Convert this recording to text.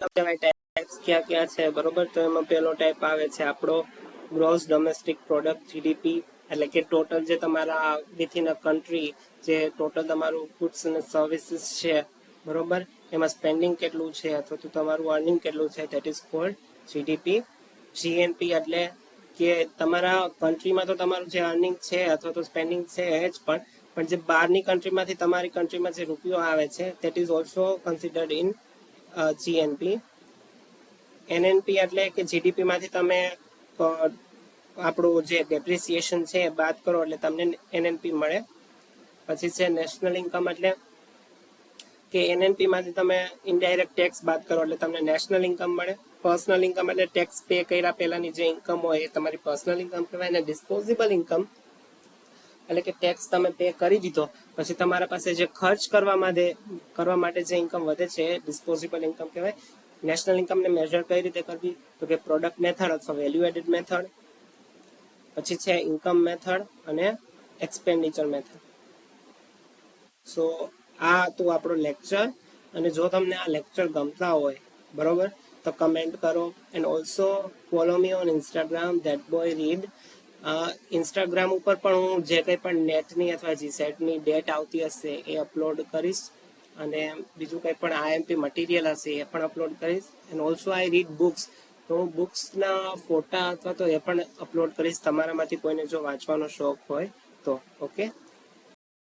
Types ક્યાં ક્યાં છે બરોબર. તો એમાં પહેલો ટાઈપ આવે છે આપણો ગ્રોસ ડોમેસ્ટિક પ્રોડક્ટ જીડીપી, એટલે કે ટોટલ જે તમારા વિથિન અ કન્ટ્રી જે ટોટલ તમારું ગુડ્સ અને સર્વિસીસ છે બરોબર, એમાં સ્પેન્ડિંગ કેટલું છે અથવા તો તમારું અર્નિંગ કેટલું છે, that is called GDP. GNP એટલે કે તમારા કન્ટ્રીમાં તો તમારું જે અર્નિંગ છે અથવા તો સ્પેન્ડિંગ છે જ, પણ જે બહારની કન્ટ્રીમાંથી તમારી કન્ટ્રીમાં જે રૂપિયો આવે છે that is also considered in GNP. NNP એટલે કે જીડીપી માંથી તમે આપણું જે ડેપ્રિસિએશન છે એ બાદ કરો એટલે તમને એનએનપી મળે. પછી છે નેશનલ ઇન્કમ, એટલે કે એનએનપી માંથી તમે ઇનડાયરેક્ટ ટેક્સ બાદ કરો એટલે તમને નેશનલ ઇન્કમ મળે. પર્સનલ ઇન્કમ એટલે ટેક્સ પે કર્યા પહેલાની જે ઇન્કમ હોય એ તમારી પર્સનલ ઇન્કમ કહેવાય. અને ડિસ્પોઝેબલ ઇન્કમ એટલે કે ટેક્સ તમે પે કરી દીધો પછી તમારા પાસે જે ખર્ચ કરવા માટે જે ઇન્કમ વધે છે એ ડિસ્પોઝેબલ ઇન્કમ કહેવાય. નેશનલ ઇન્કમને મેજર કઈ રીતે કરવી, તો કે પ્રોડક્ટ મેથડ અથવા વેલ્યુ એડેડ મેથડ. પછી છે ઇન્કમ મેથડ અને એક્સપેન્ડિચર મેથડ. સો આ હતું આપણો લેક્ચર. અને જો તમને આ લેક્ચર ગમતા હોય બરોબર તો કમેન્ટ કરો. And also follow me on Instagram that boy read. Instagram ઉપર પણ હું જે કંઈ પણ નેટની અથવા જીસેટની ડેટ આવતી હશે એ અપલોડ કરીશ. અને બીજું કંઈ પણ આઈએમપી મટીરિયલ હશે એ પણ અપલોડ કરીશ. And also I read books, તો હું બુક્સના ફોટા અથવા તો એ પણ અપલોડ કરીશ તમારામાંથી કોઈને જો વાંચવાનો શોખ હોય તો. ઓકે.